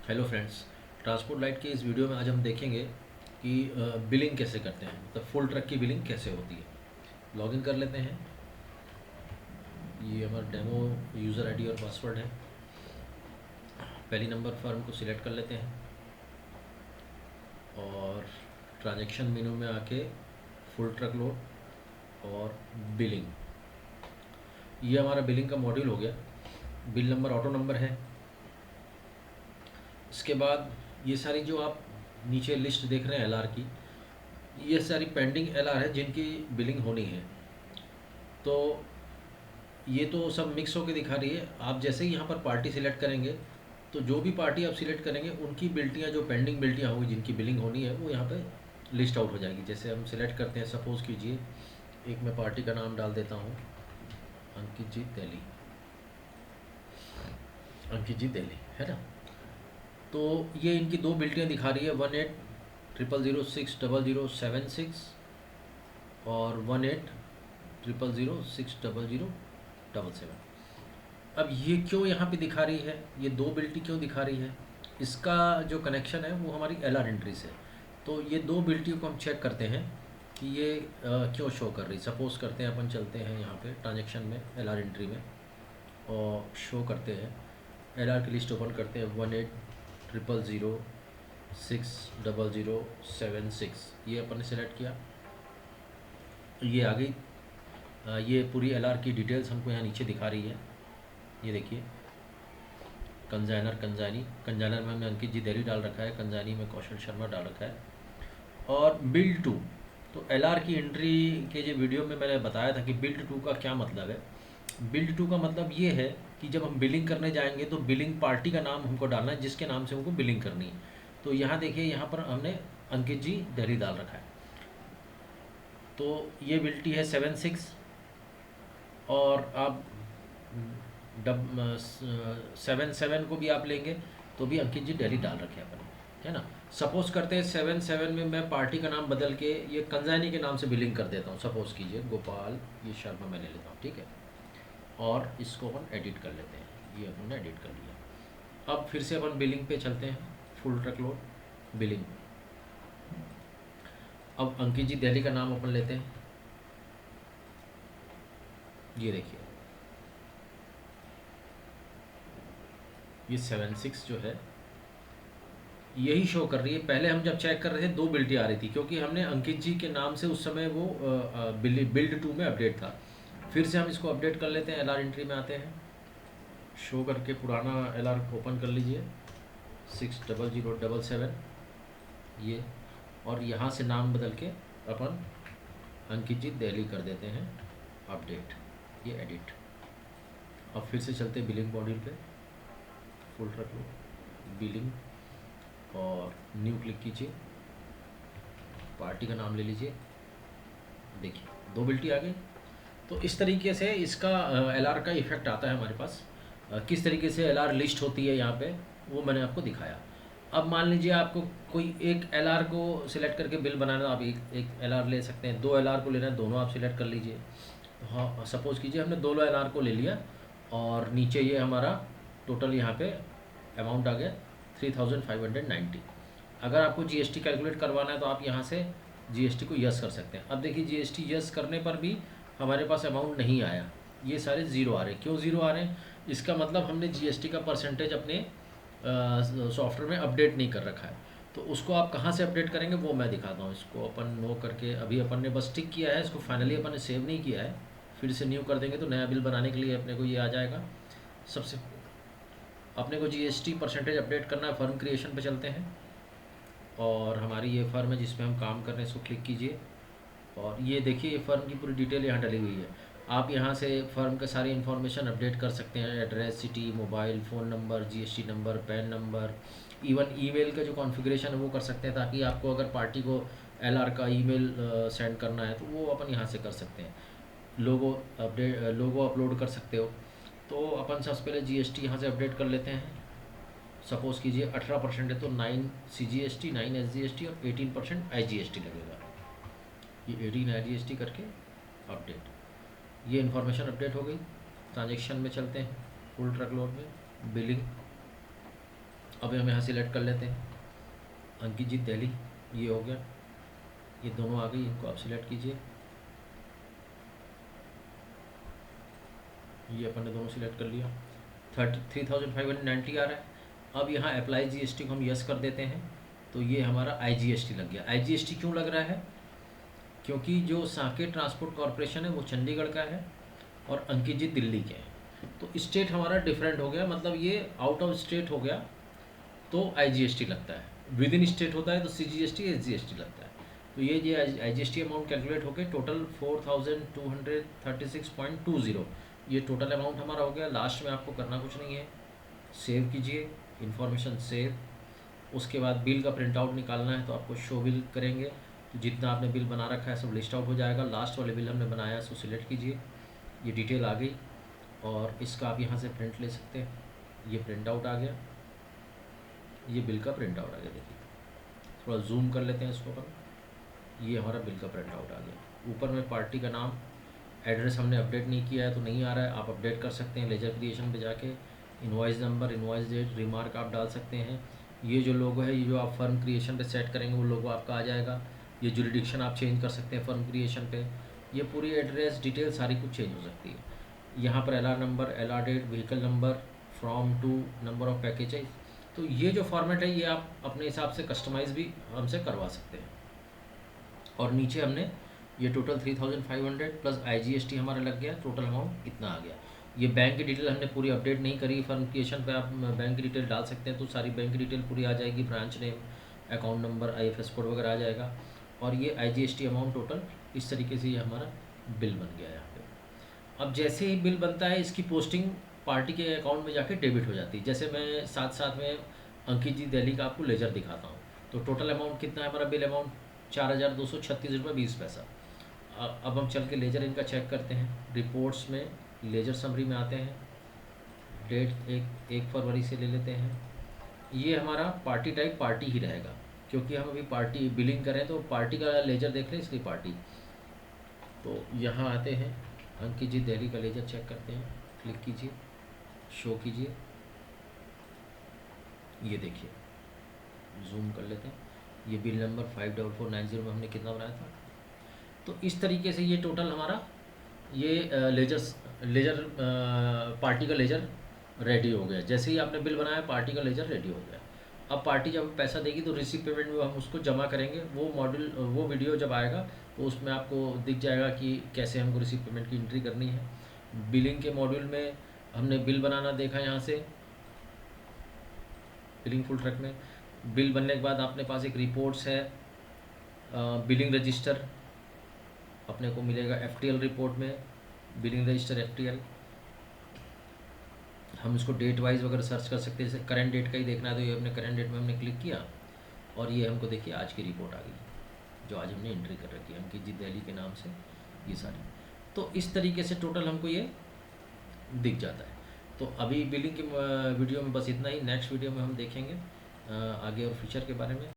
Hello friends. Transport light के इस video में आज हम देखेंगे कि बिलिंग कैसे करते हैं, मतलब फुल ट्रक की बिलिंग कैसे होती है। लॉगिन कर लेते हैं। ये हमारा डेमो यूज़र आईडी और पासवर्ड है। पहली नंबर फर्म को सिलेक्ट कर लेते हैं और ट्रांजैक्शन मेनू में आके फुल ट्रक लोड और बिलिंग, ये हमारा बिलिंग का मॉड्यूल हो गया। बिल नंबर ऑटो नंबर है। इसके बाद ये सारी जो आप नीचे लिस्ट देख रहे हैं एलआर की, ये सारी पेंडिंग एलआर है जिनकी बिलिंग होनी है। तो ये तो सब मिक्स होकर दिखा रही है। आप जैसे ही यहाँ पर पार्टी सिलेक्ट करेंगे तो जो भी पार्टी आप सिलेक्ट करेंगे उनकी बिल्टियाँ, जो पेंडिंग बिल्टियाँ होंगी जिनकी बिलिंग होनी है, वो यहाँ पे लिस्ट आउट हो जाएगी। जैसे हम सिलेक्ट करते हैं, सपोज़ कीजिए एक मैं पार्टी का नाम डाल देता हूँ, अंकित जी दिल्ली, अंकित जी दिल्ली है ना। तो ये इनकी दो बिल्टियाँ दिखा रही है, 1800060076 और 1800060077। अब ये क्यों यहाँ पे दिखा रही है, ये दो बिल्टी क्यों दिखा रही है? इसका जो कनेक्शन है वो हमारी एलआर एंट्री से। तो ये दो बिल्टियों को हम चेक करते हैं कि ये क्यों शो कर रही। सपोज़ करते हैं अपन चलते हैं यहाँ पे ट्रांजैक्शन में, एलआर एंट्री में, और शो करते हैं। एलआर की लिस्ट ओपन करते हैं, 1800060076, ये अपन ने सेलेक्ट किया। ये आ गई। ये पूरी एलआर की डिटेल्स हमको यहाँ नीचे दिखा रही है। ये देखिए, कंजाइनर कंजाइनी, कंजाइनर में हमने अंकित जी दिल्ली डाल रखा है, कंजाइनी में कौशल शर्मा डाल रखा है। और बिल्ड टू, तो एलआर की एंट्री के जो वीडियो में मैंने बताया था कि बिल्ड टू का क्या मतलब है। बिल्ड टू का मतलब ये है कि जब हम बिलिंग करने जाएंगे तो बिलिंग पार्टी का नाम हमको डालना है जिसके नाम से हमको बिलिंग करनी है। तो यहाँ देखिए, यहाँ पर हमने अंकित जी दिल्ली डाल रखा है। तो ये बिल्टी है 76। और आप 77 को भी आप लेंगे तो भी अंकित जी दिल्ली डाल रखे हैं अपन, है ना। सपोज़ करते हैं 77 में मैं पार्टी का नाम बदल के ये कंजाइनी के नाम से बिलिंग कर देता हूँ। सपोज़ कीजिए गोपाल ये शर्मा मैं ले लेता हूँ, ठीक है। और इसको अपन एडिट कर लेते हैं, ये अपन ने एडिट कर लिया। अब फिर से अपन बिलिंग पे चलते हैं, फुल ट्रक लोड बिलिंग। अब अंकित जी दिल्ली का नाम अपन लेते हैं। ये देखिए, ये 76 जो है यही शो कर रही है। पहले हम जब चेक कर रहे थे दो बिल्टी आ रही थी, क्योंकि हमने अंकित जी के नाम से उस समय वो बिल्ड टू में अपडेट था। फिर से हम इसको अपडेट कर लेते हैं, एलआर एंट्री में आते हैं, शो करके पुराना एलआर ओपन कर लीजिए, 60077 ये। और यहाँ से नाम बदल के अपन अंकित जी दिल्ली कर देते हैं, अपडेट, ये एडिट। अब फिर से चलते बिलिंग मॉड्यूल पे, फुल ट्रक लो बिलिंग और न्यू क्लिक कीजिए, पार्टी का नाम ले लीजिए। देखिए दो बिल्टी आ गई। तो इस तरीके से इसका एलआर का इफेक्ट आता है हमारे पास। किस तरीके से एलआर लिस्ट होती है यहाँ पे, वो मैंने आपको दिखाया। अब मान लीजिए आपको कोई एक एलआर को सिलेक्ट करके बिल बनाना, आप एक एलआर ले सकते हैं। दो एलआर को लेना है, दोनों आप सिलेक्ट कर लीजिए। हाँ, सपोज़ कीजिए हमने दोनों एलआर को ले लिया और नीचे ये हमारा टोटल यहाँ पे अमाउंट आ गया 3590। अगर आपको जीएसटी कैलकुलेट करवाना है तो आप यहाँ से जीएसटी को यस कर सकते हैं। अब देखिए जीएसटी यस करने पर भी हमारे पास अमाउंट नहीं आया, ये सारे ज़ीरो आ रहे हैं। क्यों ज़ीरो आ रहे हैं? इसका मतलब हमने जीएसटी का परसेंटेज अपने सॉफ्टवेयर में अपडेट नहीं कर रखा है। तो उसको आप कहाँ से अपडेट करेंगे वो मैं दिखाता हूँ। इसको अपन नो करके, अभी अपन ने बस टिक किया है, इसको फाइनली अपन ने सेव नहीं किया है। फिर से न्यू कर देंगे तो नया बिल बनाने के लिए अपने को ये आ जाएगा। सबसे अपने को जीएसटी परसेंटेज अपडेट करना है, फर्म क्रिएशन पे चलते हैं और हमारी ये फर्म है जिसमें हम काम कर रहे हैं, इसको क्लिक कीजिए। और ये देखिए, ये फर्म की पूरी डिटेल यहाँ डली हुई है। आप यहाँ से फर्म का सारी इन्फॉर्मेशन अपडेट कर सकते हैं, address, city, mobile, phone number, GST number, pan number, even email का जो कॉन्फ़िगरेशन है वो कर सकते हैं, ताकि आपको अगर पार्टी को एलआर का ईमेल सेंड करना है तो वो अपन यहाँ से कर सकते हैं। लोगो अपलोड कर सकते हो। तो अपन सबसे पहले जीएसटी यहाँ से अपडेट कर लेते हैं। सपोज़ कीजिए 18% है तो 9 CGST, 9 SGST और 18% IGST लगेगा। ये 18 IGST करके अपडेट, ये इन्फॉर्मेशन अपडेट हो गई। ट्रांजैक्शन में चलते हैं, फुल ट्रक लोड में बिलिंग। अब हम यहाँ सिलेक्ट कर लेते हैं अंकित जी दिल्ली, ये हो गया, ये दोनों आ गई, इनको आप सिलेक्ट कीजिए, ये अपन ने दोनों सिलेक्ट कर लिया। 33,590 आ रहा है। अब यहाँ अप्लाई जीएसटी को हम यस कर देते हैं, तो ये हमारा आईजीएसटी लग गया। आईजीएसटी क्यों लग रहा है? क्योंकि जो साकेत ट्रांसपोर्ट कॉरपोरेशन है वो चंडीगढ़ का है और अंकित जी दिल्ली के हैं, तो स्टेट हमारा डिफरेंट हो गया, मतलब ये आउट ऑफ स्टेट हो गया तो आईजीएसटी लगता है, विद इन स्टेट होता है तो सीजीएसटी एसजीएसटी लगता है। तो ये आईजीएसटी अमाउंट कैलकुलेट होकर टोटल 4,236.20 ये टोटल अमाउंट हमारा हो गया। लास्ट में आपको करना कुछ नहीं है, सेव कीजिए, इन्फॉर्मेशन सेव। उसके बाद बिल का प्रिंट आउट निकालना है तो आपको शो बिल करेंगे, तो जितना आपने बिल बना रखा है सब लिस्ट आउट हो जाएगा। लास्ट वाले बिल हमने बनाया है, सो सिलेक्ट कीजिए, ये डिटेल आ गई और इसका आप यहाँ से प्रिंट ले सकते हैं। ये प्रिंट आउट आ गया, ये बिल का प्रिंट आउट आ गया। देखिए थोड़ा जूम कर लेते हैं इसको अपन, ये हमारा बिल का प्रिंट आउट आ गया। ऊपर में पार्टी का नाम, एड्रेस हमने अपडेट नहीं किया है तो नहीं आ रहा है, आप अपडेट कर सकते हैं लेजर क्रिएशन पे जाके। Invoice number, invoice date, remark आप डाल सकते हैं। ये जो लोगो है, ये जो आप फर्म क्रिएशन पे सेट करेंगे वो लोगो आपका आ जाएगा। ये जुरिडिक्शन आप चेंज कर सकते हैं फर्म क्रिएशन पे। ये पूरी एड्रेस डिटेल सारी कुछ चेंज हो सकती है। यहाँ पर LR number, LR date, vehicle number, from to, number of packages, तो ये जो फॉर्मेट है ये आप अपने हिसाब से कस्टमाइज़ भी हमसे करवा सकते हैं। और नीचे हमने ये टोटल 3,500 प्लस आईजीएसटी हमारा लग गया, टोटल अमाउंट इतना आ गया। ये बैंक की डिटेल हमने पूरी अपडेट नहीं करी, फर्म क्रिएशन पे आप बैंक की डिटेल डाल सकते हैं तो सारी बैंक की डिटेल पूरी आ जाएगी, branch name, account number, IFS code वगैरह आ जाएगा। और ये आईजीएसटी अमाउंट टोटल इस तरीके से ये हमारा बिल बन गया यहाँ पे। अब जैसे ही बिल बनता है इसकी पोस्टिंग पार्टी के अकाउंट में जाके डेबिट हो जाती है। जैसे मैं साथ साथ में अंकित जी दिल्ली का आपको लेजर दिखाता हूँ, तो टोटल अमाउंट कितना है हमारा बिल अमाउंट 4,236 रुपये 20 पैसा। अब हम चल के लेजर इनका चेक करते हैं। रिपोर्ट्स में लेजर समरी में आते हैं, डेट 1 फरवरी से ले लेते हैं। ये हमारा पार्टी टाइप पार्टी ही रहेगा, क्योंकि हम अभी पार्टी बिलिंग करें तो पार्टी का लेजर देख लें, इसलिए पार्टी। तो यहाँ आते हैं, अंकित जी दिल्ली का लेजर चेक करते हैं, क्लिक कीजिए, शो कीजिए, ये देखिए, जूम कर लेते हैं। ये बिल नंबर 54490 में हमने कितना बनाया था। तो इस तरीके से ये टोटल हमारा ये लेजर पार्टी का लेजर रेडी हो गया। जैसे ही आपने बिल बनाया पार्टी का लेजर रेडी हो गया। अब पार्टी जब पैसा देगी तो रिसीव पेमेंट में हम उसको जमा करेंगे। वो वीडियो जब आएगा तो उसमें आपको दिख जाएगा कि कैसे हमको रिसीव पेमेंट की एंट्री करनी है। बिलिंग के मॉड्यूल में हमने बिल बनाना देखा, यहाँ से बिलिंग फुल ट्रैक में बिल बनने के बाद अपने पास एक रिपोर्ट्स है, बिलिंग रजिस्टर अपने को मिलेगा एफटीएल रिपोर्ट में, बिलिंग रजिस्टर एफटीएल। हम इसको डेट वाइज वगैरह सर्च कर सकते हैं, जैसे करंट डेट का ही देखना है तो ये अपने करंट डेट में हमने क्लिक किया और ये हमको देखिए आज की रिपोर्ट आ गई जो आज हमने एंट्री कर रखी है अंकित जी दिल्ली के नाम से, ये सारी। तो इस तरीके से टोटल हमको ये दिख जाता है। तो अभी बिलिंग के वीडियो में बस इतना ही। नेक्स्ट वीडियो में हम देखेंगे आगे और फीचर के बारे में।